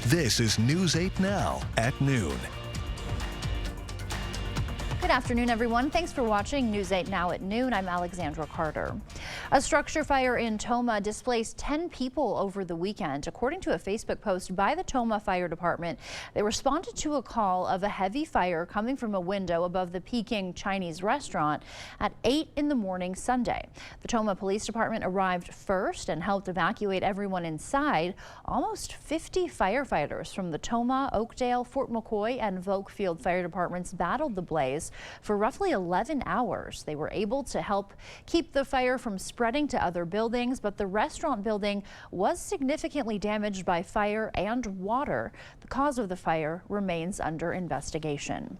This is News 8 Now at noon. Good afternoon, everyone. Thanks for watching News 8 Now at noon. I'm Alexandra Carter. A structure fire in Tomah displaced 10 people over the weekend. According to a Facebook post by the Tomah Fire Department, they responded to a call of a heavy fire coming from a window above the Peking Chinese restaurant at 8 in the morning Sunday. The Tomah Police Department arrived first and helped evacuate everyone inside. Almost 50 firefighters from the Tomah, Oakdale, Fort McCoy, and Volkfield fire departments battled the blaze for roughly 11 hours. They were able to help keep the fire from spreading to other buildings, but the restaurant building was significantly damaged by fire and water. The cause of the fire remains under investigation.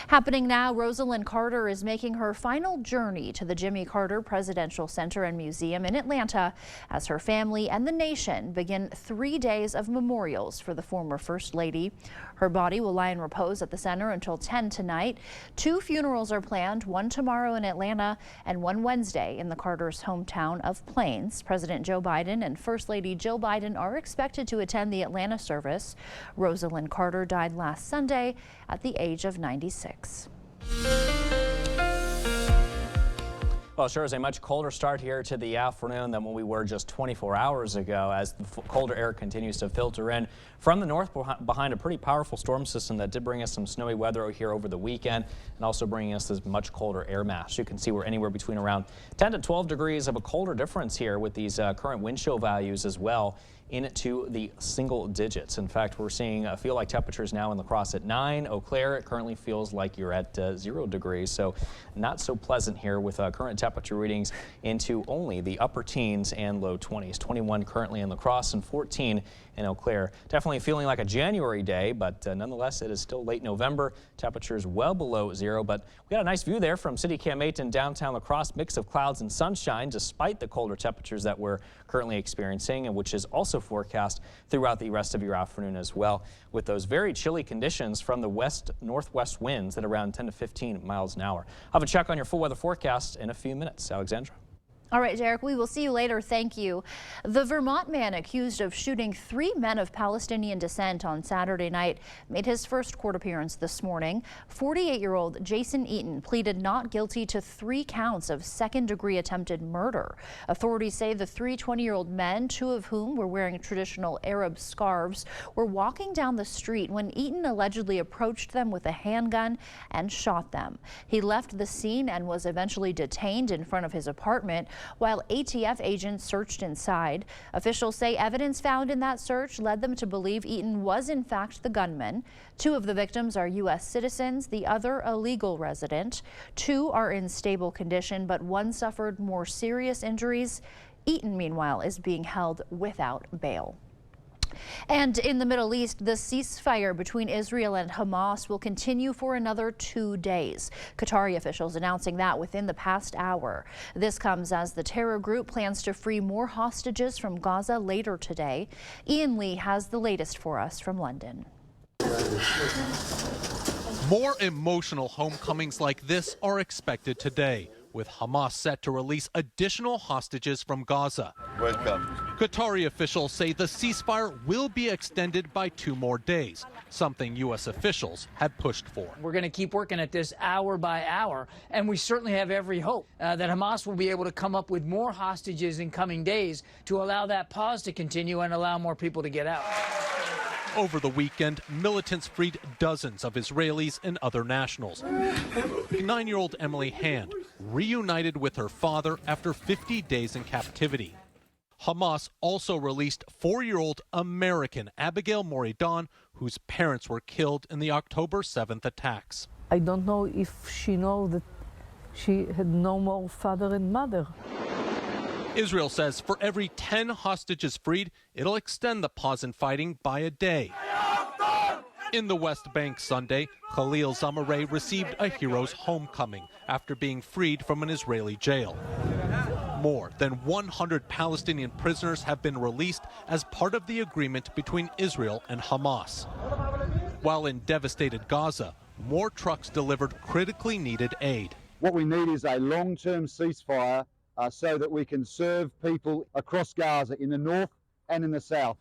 Happening now, Rosalynn Carter is making her final journey to the Jimmy Carter Presidential Center and Museum in Atlanta as her family and the nation begin 3 days of memorials for the former First Lady. Her body will lie in repose at the center until 10 tonight. 2 funerals are planned, one tomorrow in Atlanta and one Wednesday in the Carter's hometown of Plains. President Joe Biden and First Lady Jill Biden are expected to attend the Atlanta service. Rosalynn Carter died last Sunday at the age of 96. Well, sure is a much colder start here to the afternoon than when we were just 24 hours ago as the colder air continues to filter in from the north behind a pretty powerful storm system that did bring us some snowy weather here over the weekend and also bringing us this much colder air mass. You can see we're anywhere between around 10 to 12 degrees of a colder difference here with these current wind chill values as well into the single digits. In fact, we're seeing feel like temperatures now in La Crosse at 9. Eau Claire, it currently feels like you're at 0 degrees, so not so pleasant here with current temperature readings into only the upper teens and low 20s. 21 currently in La Crosse and 14 in Eau Claire. Definitely feeling like a January day, but nonetheless, it is still late November. Temperatures well below 0, but we got a nice view there from City Cam 8 in downtown La Crosse. Mix of clouds and sunshine despite the colder temperatures that we're currently experiencing, and which is also forecast throughout the rest of your afternoon as well, with those very chilly conditions from the west-northwest winds at around 10 to 15 miles an hour. I'll have a check on your full weather forecast in a few minutes. Alexandra. All right, Derek, we will see you later. Thank you. The Vermont man accused of shooting 3 men of Palestinian descent on Saturday night made his first court appearance this morning. 48-year-old Jason Eaton pleaded not guilty to 3 counts of second-degree attempted murder. Authorities say the 3 20-year-old men, 2 of whom were wearing traditional Arab scarves, were walking down the street when Eaton allegedly approached them with a handgun and shot them. He left the scene and was eventually detained in front of his apartment while ATF agents searched inside. Officials say evidence found in that search led them to believe Eaton was in fact the gunman. 2 of the victims are U.S. citizens, the other a legal resident. 2 are in stable condition, but 1 suffered more serious injuries. Eaton, meanwhile, is being held without bail. And in the Middle East, the ceasefire between Israel and Hamas will continue for another 2 days. Qatari officials announcing that within the past hour. This comes as the terror group plans to free more hostages from Gaza later today. Ian Lee has the latest for us from London. More emotional homecomings like this are expected today, with Hamas set to release additional hostages from Gaza. Welcome. Qatari officials say the ceasefire will be extended by 2 more days, something U.S. officials had pushed for. We're going to keep working at this hour by hour, and we certainly have every hope that Hamas will be able to come up with more hostages in coming days to allow that pause to continue and allow more people to get out. Over the weekend, militants freed dozens of Israelis and other nationals. 9-year-old Emily Hand reunited with her father after 50 days in captivity. Hamas also released 4-year-old American Abigail Moridan, whose parents were killed in the October 7th attacks. I don't know if she knows that she had no more father and mother. Israel says for every 10 hostages freed, it'll extend the pause in fighting by a day. In the West Bank Sunday, Khalil Zamareh received a hero's homecoming after being freed from an Israeli jail. More than 100 Palestinian prisoners have been released as part of the agreement between Israel and Hamas. While in devastated Gaza, more trucks delivered critically needed aid. What we need is a long-term ceasefire so that we can serve people across Gaza in the north and in the south.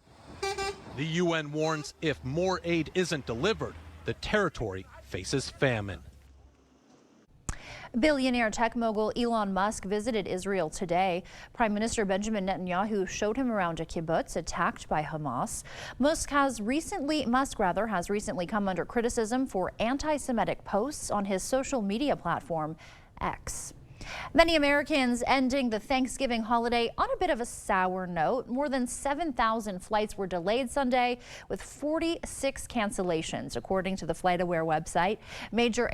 The UN warns if more aid isn't delivered, the territory faces famine. Billionaire tech mogul Elon Musk visited Israel today. Prime Minister Benjamin Netanyahu showed him around a kibbutz attacked by Hamas. Musk has recently come under criticism for anti-Semitic posts on his social media platform, X. Many Americans ending the Thanksgiving holiday on a bit of a sour note. More than 7,000 flights were delayed Sunday, with 46 cancellations, according to the FlightAware website. Major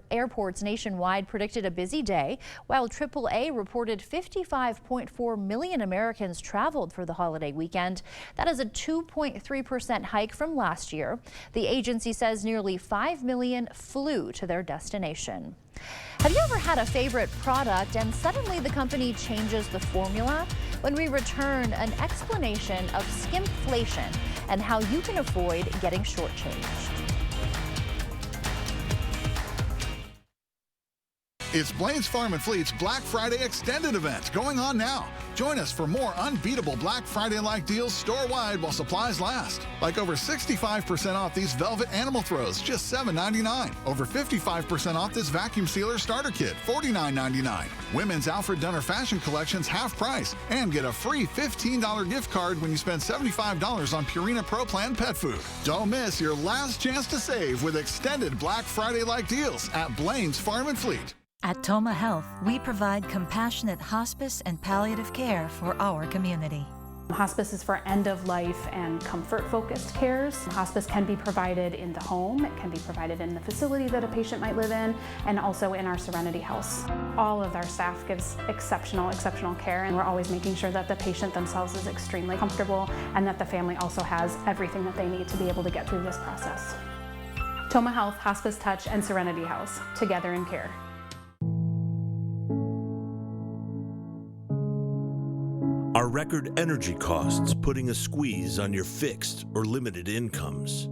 airports nationwide predicted a busy day, while AAA reported 55.4 million Americans traveled for the holiday weekend. That is a 2.3% hike from last year. The agency says nearly 5 million flew to their destination. Have you ever had a favorite product and suddenly the company changes the formula? When we return, an explanation of skimpflation and how you can avoid getting shortchanged. It's Blaine's Farm and Fleet's Black Friday extended event going on now. Join us for more unbeatable Black Friday-like deals store-wide while supplies last. Like over 65% off these velvet animal throws, just $7.99. Over 55% off this vacuum sealer starter kit, $49.99. Women's Alfred Dunner fashion collections half price. And get a free $15 gift card when you spend $75 on Purina Pro Plan pet food. Don't miss your last chance to save with extended Black Friday-like deals at Blaine's Farm and Fleet. At Toma Health, we provide compassionate hospice and palliative care for our community. Hospice is for end-of-life and comfort-focused cares. Hospice can be provided in the home, it can be provided in the facility that a patient might live in, and also in our Serenity House. All of our staff gives exceptional care, and we're always making sure that the patient themselves is extremely comfortable and that the family also has everything that they need to be able to get through this process. Toma Health, Hospice Touch, and Serenity House, together in care. Are record energy costs putting a squeeze on your fixed or limited incomes?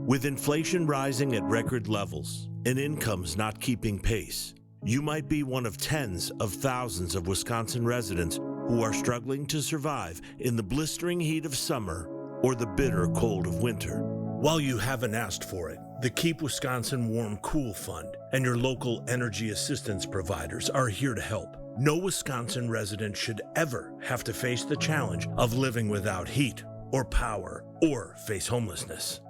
With inflation rising at record levels and incomes not keeping pace, you might be one of tens of thousands of Wisconsin residents who are struggling to survive in the blistering heat of summer or the bitter cold of winter. While you haven't asked for it, the Keep Wisconsin Warm Cool Fund and your local energy assistance providers are here to help. No Wisconsin resident should ever have to face the challenge of living without heat or power or face homelessness.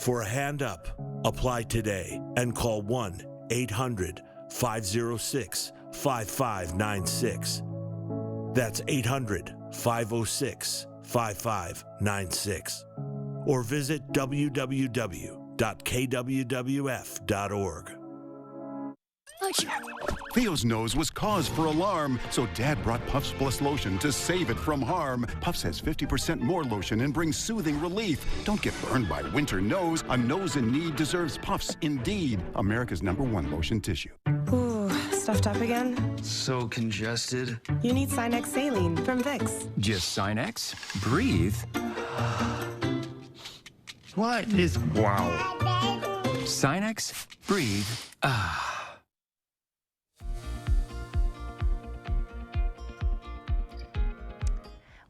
For a hand up, apply today and call 1-800-506-5596. That's 800-506-5596. Or visit www.kwwf.org. Theo's nose was cause for alarm, so Dad brought Puffs Plus lotion to save it from harm. Puffs has 50% more lotion and brings soothing relief. Don't get burned by winter nose. A nose in need deserves Puffs indeed. America's #1 lotion tissue. Ooh, stuffed up again? So congested. You need Sinex Saline from Vicks. Just Sinex? Breathe. What is... Wow. Sinex? Breathe. Ah.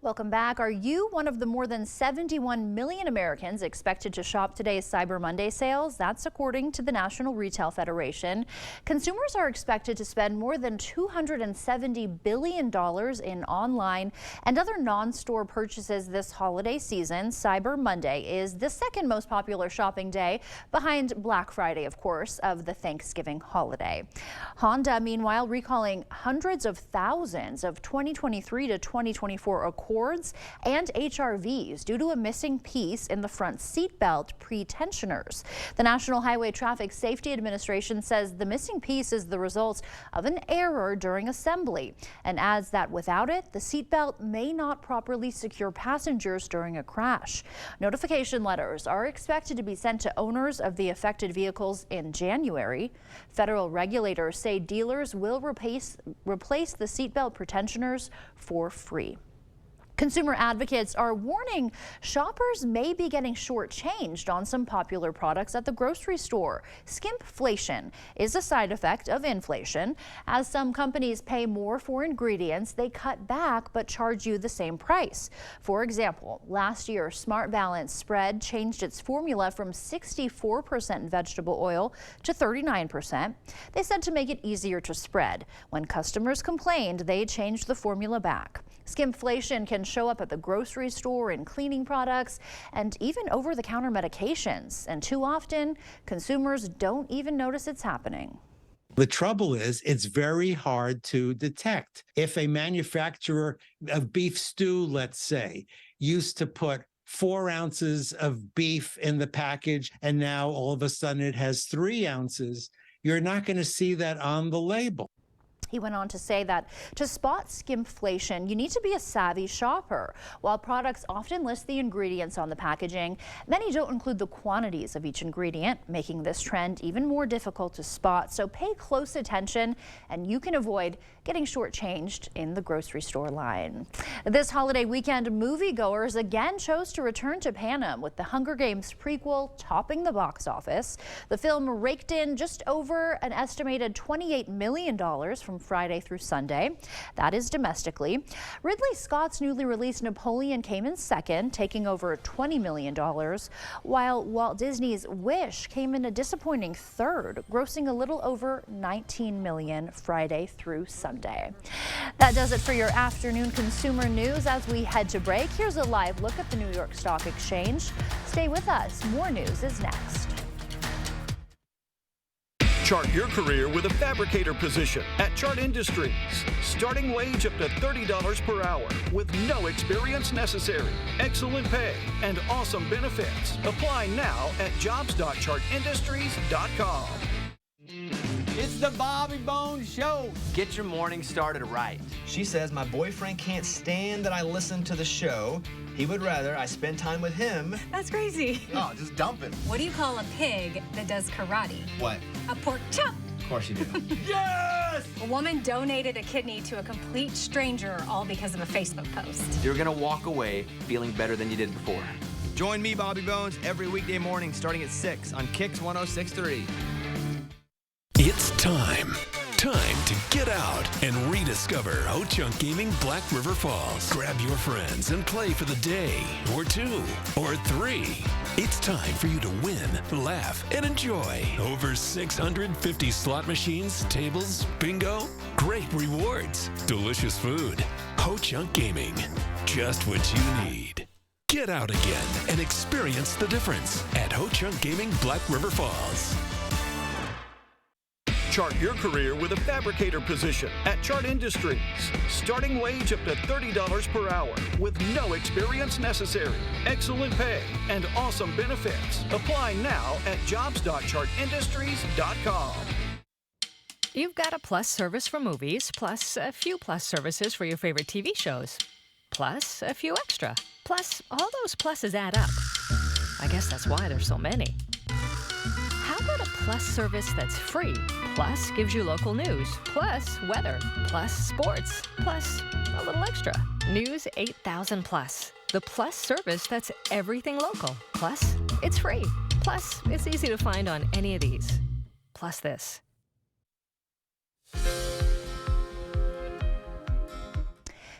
Welcome back. Are you one of the more than 71 million Americans expected to shop today's Cyber Monday sales? That's according to the National Retail Federation. Consumers are expected to spend more than $270 billion in online and other non-store purchases this holiday season. Cyber Monday is the second most popular shopping day, behind Black Friday, of course, of the Thanksgiving holiday. Honda, meanwhile, recalling hundreds of thousands of 2023 to 2024 Accords and HRVs due to a missing piece in the front seatbelt pre-tensioners. The National Highway Traffic Safety Administration says the missing piece is the result of an error during assembly and adds that without it, the seatbelt may not properly secure passengers during a crash. Notification letters are expected to be sent to owners of the affected vehicles in January. Federal regulators say dealers will replace the seatbelt pretensioners for free. Consumer advocates are warning shoppers may be getting shortchanged on some popular products at the grocery store. Skimpflation is a side effect of inflation. As some companies pay more for ingredients, they cut back but charge you the same price. For example, last year, Smart Balance Spread changed its formula from 64% vegetable oil to 39%. They said to make it easier to spread. When customers complained, they changed the formula back. Skimpflation can show up at the grocery store in cleaning products and even over-the-counter medications. And too often, consumers don't even notice it's happening. The trouble is, it's very hard to detect. If a manufacturer of beef stew, let's say, used to put 4 ounces of beef in the package, and now all of a sudden it has 3 ounces, you're not going to see that on the label. He went on to say that to spot skimpflation, you need to be a savvy shopper. While products often list the ingredients on the packaging, many don't include the quantities of each ingredient, making this trend even more difficult to spot. So pay close attention and you can avoid getting shortchanged in the grocery store line. This holiday weekend, moviegoers again chose to return to Panem, with the Hunger Games prequel topping the box office. The film raked in just over an estimated $28 million from Friday through Sunday. That is domestically. Ridley Scott's newly released Napoleon came in second, taking over $20 million, while Walt Disney's Wish came in a disappointing third, grossing a little over $19 million Friday through Sunday. That does it for your afternoon consumer news. As we head to break, here's a live look at the New York Stock Exchange. Stay with us. More news is next. Chart your career with a fabricator position at Chart Industries. Starting wage up to $30 per hour with no experience necessary. Excellent pay and awesome benefits. Apply now at jobs.chartindustries.com. It's the Bobby Bones Show. Get your morning started right. She says my boyfriend can't stand that I listen to the show. He would rather I spend time with him. That's crazy. Oh, just dump him. What do you call a pig that does karate? What? A pork chop. Of course you do. Yes! A woman donated a kidney to a complete stranger, all because of a Facebook post. You're gonna walk away feeling better than you did before. Join me, Bobby Bones, every weekday morning starting at 6 on Kicks 106.3. It's time to get out and rediscover Ho-Chunk Gaming Black River Falls. Grab your friends and play for the day, or 2, or 3. It's time for you to win, laugh, and enjoy. Over 650 slot machines, tables, bingo, great rewards, delicious food. Ho-Chunk Gaming, just what you need. Get out again and experience the difference at Ho-Chunk Gaming Black River Falls. Chart your career with a fabricator position at Chart Industries. Starting wage up to $30 per hour with no experience necessary. Excellent pay and awesome benefits. Apply now at jobs.chartindustries.com. You've got a Plus service for movies, plus a few Plus services for your favorite TV shows, plus a few extra. Plus, all those pluses add up. I guess that's why there's so many. How about a Plus service that's free, plus gives you local news, plus weather, plus sports, plus a little extra? News 8000 Plus, the Plus service that's everything local. Plus, it's free. Plus, it's easy to find on any of these. Plus this.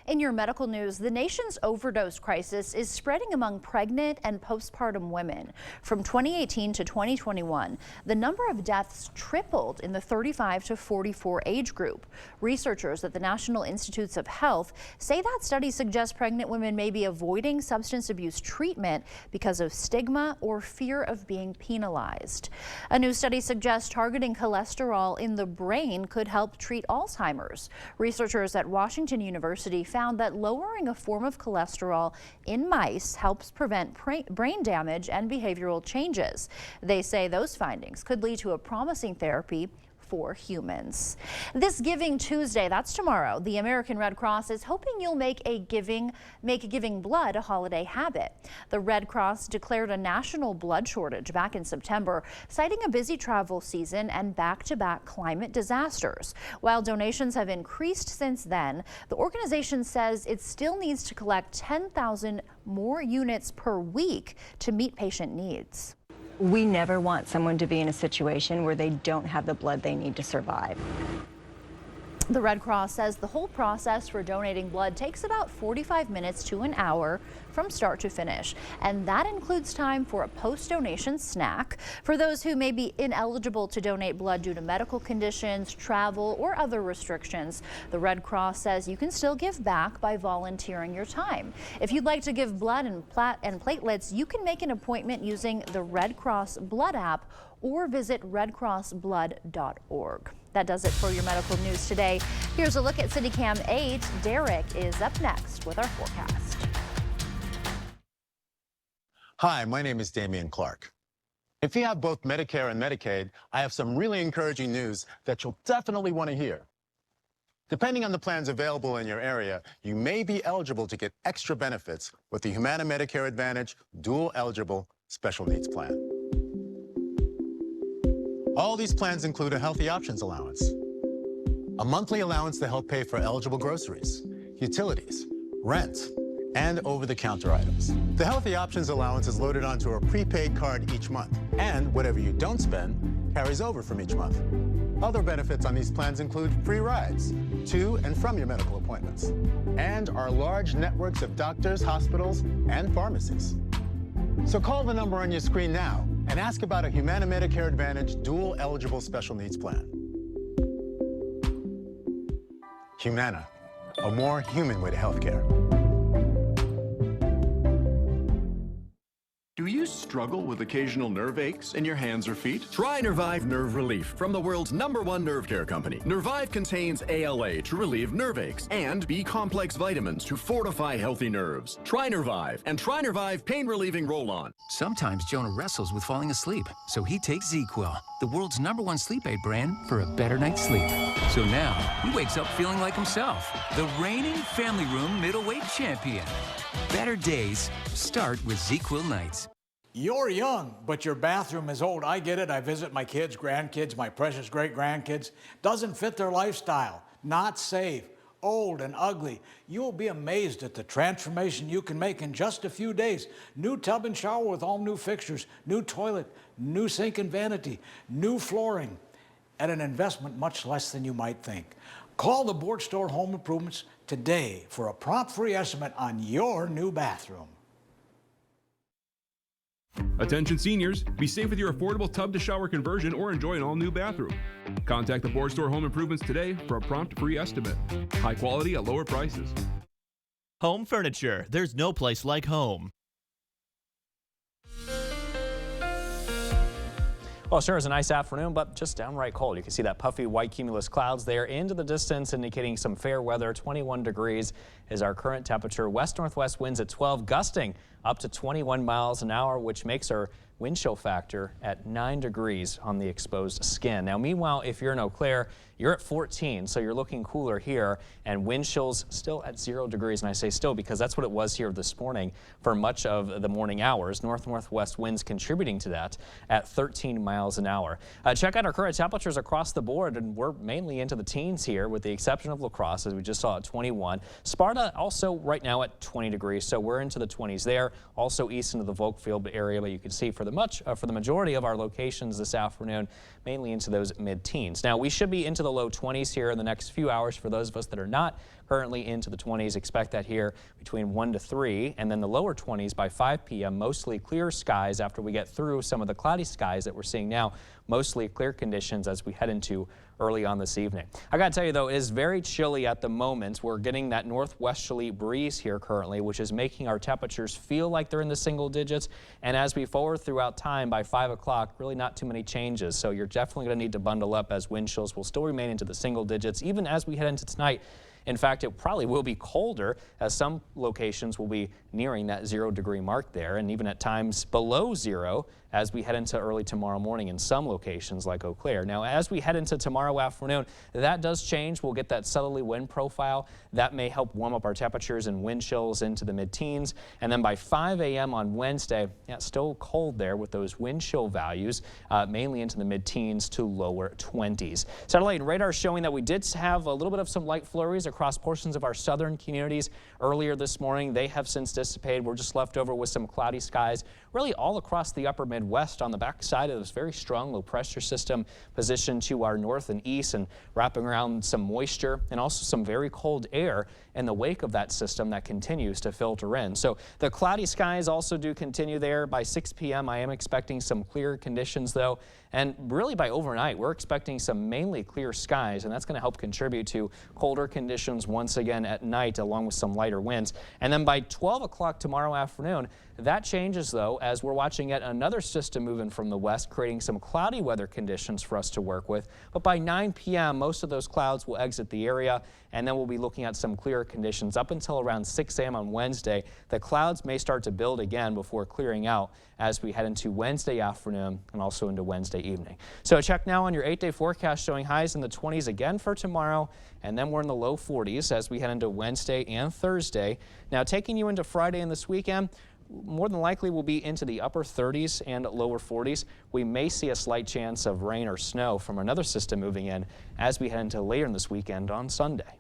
In your medical news, the nation's overdose crisis is spreading among pregnant and postpartum women. From 2018 to 2021, the number of deaths tripled in the 35 to 44 age group. Researchers at the National Institutes of Health say that study suggests pregnant women may be avoiding substance abuse treatment because of stigma or fear of being penalized. A new study suggests targeting cholesterol in the brain could help treat Alzheimer's. Researchers at Washington University found that lowering a form of cholesterol in mice helps prevent brain damage and behavioral changes. They say those findings could lead to a promising therapy for humans. This Giving Tuesday, that's tomorrow, the American Red Cross is hoping you'll make giving blood a holiday habit. The Red Cross declared a national blood shortage back in September, citing a busy travel season and back-to-back climate disasters. While donations have increased since then, the organization says it still needs to collect 10,000 more units per week to meet patient needs. We never want someone to be in a situation where they don't have the blood they need to survive. The Red Cross says the whole process for donating blood takes about 45 minutes to an hour from start to finish, and that includes time for a post-donation snack. For those who may be ineligible to donate blood due to medical conditions, travel, or other restrictions, the Red Cross says you can still give back by volunteering your time. If you'd like to give blood and platelets, you can make an appointment using the Red Cross Blood app or visit redcrossblood.org. That does it for your medical news today. Here's a look at CityCam 8. Derek is up next with our forecast. Hi, my name is Damian Clark. If you have both Medicare and Medicaid, I have some really encouraging news that you'll definitely want to hear. Depending on the plans available in your area, you may be eligible to get extra benefits with the Humana Medicare Advantage Dual Eligible Special Needs Plan. All these plans include a Healthy Options allowance, a monthly allowance to help pay for eligible groceries, utilities, rent, and over-the-counter items. The Healthy Options allowance is loaded onto a prepaid card each month, and whatever you don't spend carries over from each month. Other benefits on these plans include free rides to and from your medical appointments, and our large networks of doctors, hospitals, and pharmacies. So call the number on your screen now and ask about a Humana Medicare Advantage Dual Eligible Special Needs Plan. Humana, a more human way to healthcare. Do you struggle with occasional nerve aches in your hands or feet? Try Nervive Nerve Relief from the world's #1 nerve care company. Nervive contains ALA to relieve nerve aches and B-complex vitamins to fortify healthy nerves. Try Nervive and try Nervive Pain Relieving Roll-On. Sometimes Jonah wrestles with falling asleep, so he takes ZzzQuil, the world's #1 sleep aid brand, for a better night's sleep. So now, he wakes up feeling like himself, the reigning Family Room middleweight champion. Better days start with ZzzQuil nights. You're young, but your bathroom is old. I get it. I visit my kids, grandkids, my precious great-grandkids. Doesn't fit their lifestyle. Not safe. Old and ugly. You'll be amazed at the transformation you can make in just a few days. New tub and shower with all new fixtures, new toilet, new sink and vanity, new flooring, at an investment much less than you might think. Call the Board Store Home Improvements today for a prompt free estimate on your new bathroom. Attention seniors, be safe with your affordable tub-to-shower conversion or enjoy an all-new bathroom. Contact the Board Store Home Improvements today for a prompt free estimate. High quality at lower prices. Home furniture, there's no place like home. Well, sure is a nice afternoon, but just downright cold. You can see that puffy white cumulus clouds there into the distance, indicating some fair weather. 21 degrees is our current temperature. West-northwest winds at 12, gusting up to 21 miles an hour, which makes our wind chill factor at 9 degrees on the exposed skin. Now, meanwhile, if you're in Eau Claire, you're at 14, so you're looking cooler here, and wind chills still at 0 degrees. And I say still because that's what it was here this morning for much of the morning hours. North-northwest winds contributing to that at 13 miles an hour. Check out our current temperatures across the board, and we're mainly into the teens here, with the exception of La Crosse, as we just saw at 21. Sparta also right now at 20 degrees, so we're into the 20s there. Also east into the Volkfield area, but you can see for the majority of our locations this afternoon, mainly into those mid-teens. Now, we should be into the low 20s here in the next few hours for those of us that are not currently into the 20s. Expect that here between 1 to 3, and then the lower 20s by 5 p.m. Mostly clear skies after we get through some of the cloudy skies that we're seeing now. Mostly clear conditions as we head into early on this evening. I gotta tell you though, it is very chilly at the moment. We're getting that northwesterly breeze here currently, which is making our temperatures feel like they're in the single digits. And as we forward throughout time, by 5 o'clock, really not too many changes. So you're definitely gonna need to bundle up, as wind chills will still remain into the single digits. Even as we head into tonight, In fact, it probably will be colder as some locations will be nearing that 0-degree mark there, and even at times below 0 as we head into early tomorrow morning in some locations like Eau Claire. Now, as we head into tomorrow afternoon, that does change. We'll get that southerly wind profile. That may help warm up our temperatures and wind chills into the mid-teens. And then by 5 a.m. on Wednesday, yeah, still cold there with those wind chill values, mainly into the mid-teens to lower 20s. Satellite and radar showing that we did have a little bit of some light flurries across portions of our southern communities earlier this morning. They have since dissipated. We're just left over with some cloudy skies really all across the upper Midwest on the backside of this very strong low pressure system positioned to our north and east and wrapping around some moisture and also some very cold air in the wake of that system that continues to filter in. So the cloudy skies also do continue there. By 6 p.m. I am expecting some clear conditions though, and really by overnight we're expecting some mainly clear skies, and that's going to help contribute to colder conditions once again at night along with some lighter winds. And then by 12 o'clock tomorrow afternoon, that changes though as we're watching yet another system moving from the west, creating some cloudy weather conditions for us to work with. But by 9 p.m. most of those clouds will exit the area, and then we'll be looking at some clearer conditions up until around 6 a.m. on Wednesday. The clouds may start to build again before clearing out as we head into Wednesday afternoon and also into Wednesday evening. So check now on your 8-day forecast showing highs in the 20s again for tomorrow, and then we're in the low 40s as we head into Wednesday and Thursday. Now taking you into Friday and this weekend, more than likely we'll be into the upper 30s and lower 40s. We may see a slight chance of rain or snow from another system moving in as we head into later in this weekend on Sunday.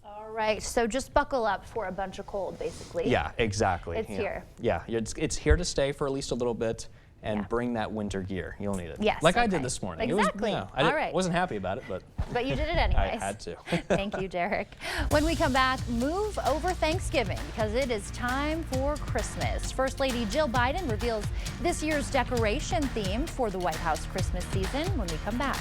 All right, so just buckle up for a bunch of cold, basically. Yeah, exactly. It's here. Yeah, it's here to stay for at least a little bit. And bring that winter gear. You'll need it. Yes. Like I did this morning. Exactly. I wasn't happy about it, but you did it anyways. I had to. Thank you, Derek. When we come back, move over Thanksgiving because it is time for Christmas. First Lady Jill Biden reveals this year's decoration theme for the White House Christmas season when we come back.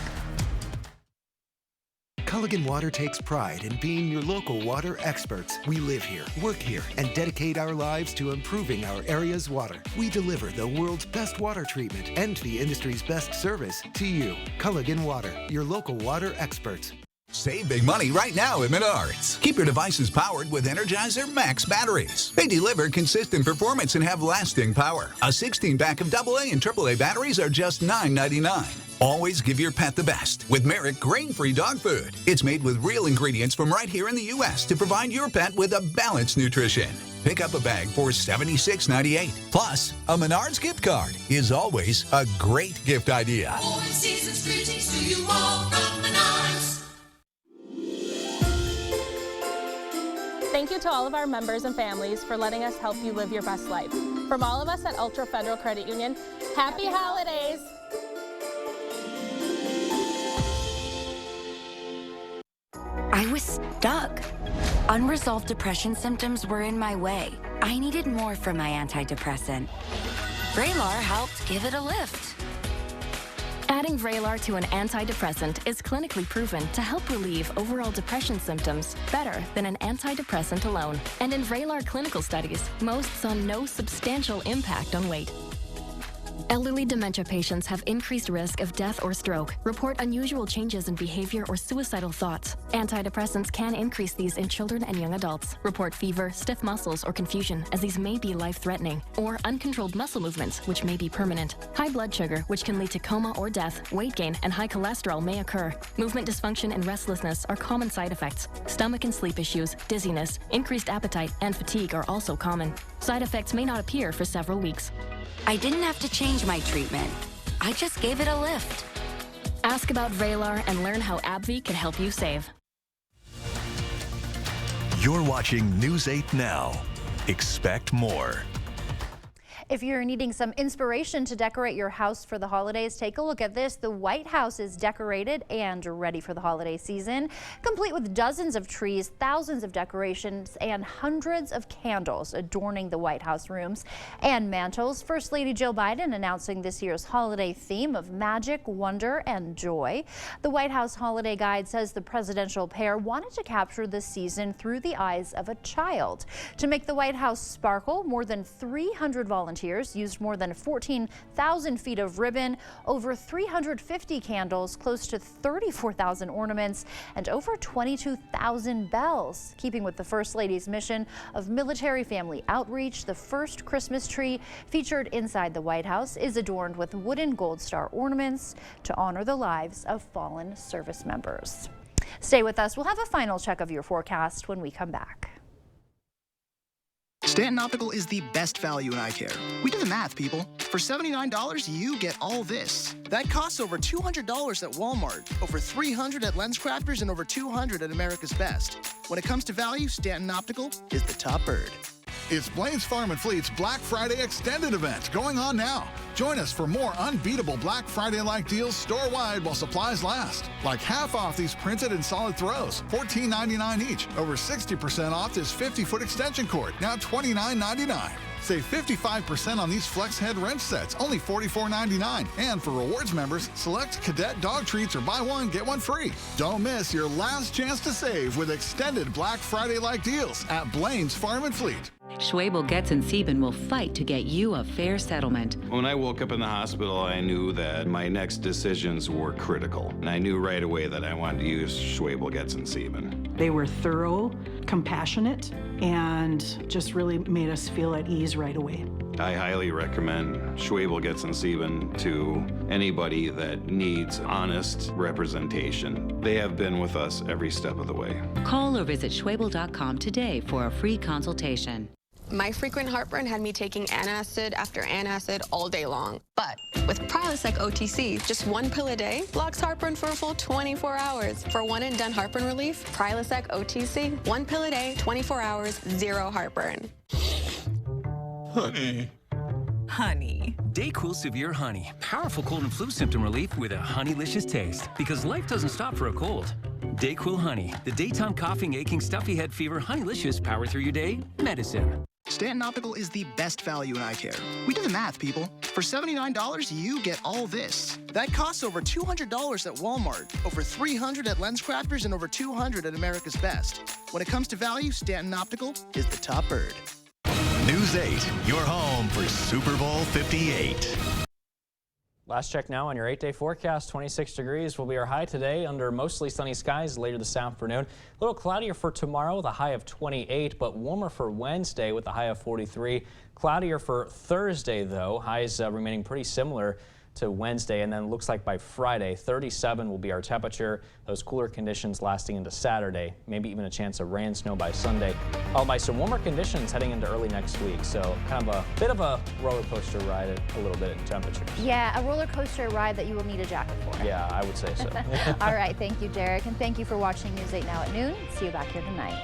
Culligan Water takes pride in being your local water experts. We live here, work here, and dedicate our lives to improving our area's water. We deliver the world's best water treatment and the industry's best service to you. Culligan Water, your local water experts. Save big money right now at Menards. Keep your devices powered with Energizer Max batteries. They deliver consistent performance and have lasting power. A 16-pack of AA and AAA batteries are just $9.99. Always give your pet the best with Merrick grain-free dog food. It's made with real ingredients from right here in the U.S. to provide your pet with a balanced nutrition. Pick up a bag for $76.98. Plus, a Menards gift card is always a great gift idea. Season's greetings to you all from Menards. Thank you to all of our members and families for letting us help you live your best life. From all of us at Ultra Federal Credit Union, happy holidays! I was stuck. Unresolved depression symptoms were in my way. I needed more from my antidepressant. Vraylar helped give it a lift. Adding Vraylar to an antidepressant is clinically proven to help relieve overall depression symptoms better than an antidepressant alone. And in Vraylar clinical studies, most saw no substantial impact on weight. Elderly dementia patients have increased risk of death or stroke, report unusual changes in behavior or suicidal thoughts. Antidepressants can increase these in children and young adults, report fever, stiff muscles, or confusion, as these may be life-threatening, or uncontrolled muscle movements, which may be permanent. High blood sugar, which can lead to coma or death, weight gain, and high cholesterol may occur. Movement dysfunction and restlessness are common side effects. Stomach and sleep issues, dizziness, increased appetite, and fatigue are also common. Side effects may not appear for several weeks. I didn't have to change my treatment. I just gave it a lift. Ask about Vraylar and learn how AbbVie can help you save. You're watching News 8 Now. Expect more. If you're needing some inspiration to decorate your house for the holidays, take a look at this. The White House is decorated and ready for the holiday season, complete with dozens of trees, thousands of decorations, and hundreds of candles adorning the White House rooms and mantels. First Lady Jill Biden announcing this year's holiday theme of magic, wonder, and joy. The White House Holiday Guide says the presidential pair wanted to capture the season through the eyes of a child. To make the White House sparkle, more than 300 volunteers volunteers used more than 14,000 feet of ribbon, over 350 candles, close to 34,000 ornaments, and over 22,000 bells. Keeping with the First Lady's mission of military family outreach, the first Christmas tree featured inside the White House is adorned with wooden Gold Star ornaments to honor the lives of fallen service members. Stay with us. We'll have a final check of your forecast when we come back. Stanton Optical is the best value in eye care. We did the math, people. For $79, you get all this. That costs over $200 at Walmart, over $300 at LensCrafters, and over $200 at America's Best. When it comes to value, Stanton Optical is the top bird. It's Blaine's Farm and Fleet's Black Friday Extended event going on now. Join us for more unbeatable Black Friday-like deals store-wide while supplies last. Like half off these printed and solid throws, $14.99 each. Over 60% off this 50-foot extension cord, now $29.99. Save 55% on these Flex Head wrench sets, only $44.99. And for rewards members, select Cadet dog treats or buy one, get one free. Don't miss your last chance to save with extended Black Friday-like deals at Blaine's Farm and Fleet. Schwabel, Getz, and Sieben will fight to get you a fair settlement. When I woke up in the hospital, I knew that my next decisions were critical. And I knew right away that I wanted to use Schwabel, Getz, and Sieben. They were thorough, compassionate, and just really made us feel at ease right away. I highly recommend Schwabel, Getz, and Sieben to anybody that needs honest representation. They have been with us every step of the way. Call or visit Schwabel.com today for a free consultation. My frequent heartburn had me taking antacid after antacid all day long. But with Prilosec OTC, just one pill a day blocks heartburn for a full 24 hours. For one and done heartburn relief, Prilosec OTC, one pill a day, 24 hours, zero heartburn. Honey. Honey. DayQuil Severe Honey. Powerful cold and flu symptom relief with a honeylicious taste. Because life doesn't stop for a cold. DayQuil Honey. The daytime coughing, aching, stuffy head fever, honeylicious power through your day medicine. Stanton Optical is the best value in eye care. We did the math, people. For $79, you get all this. That costs over $200 at Walmart, over $300 at LensCrafters, and over $200 at America's Best. When it comes to value, Stanton Optical is the top bird. News 8, your home for Super Bowl 58. Last check now on your 8-day forecast. 26 degrees will be our high today under mostly sunny skies later this afternoon. A little cloudier for tomorrow with a high of 28, but warmer for Wednesday with a high of 43. Cloudier for Thursday, though. Highs remaining pretty similar to Wednesday, and then looks like by Friday, 37 will be our temperature. Those cooler conditions lasting into Saturday, maybe even a chance of rain and snow by Sunday, followed by some warmer conditions heading into early next week. So kind of a bit of a roller coaster ride a little bit in temperatures. Yeah, a roller coaster ride that you will need a jacket for. Yeah, I would say so. All right, thank you, Derek, and thank you for watching News 8 Now at noon. See you back here tonight.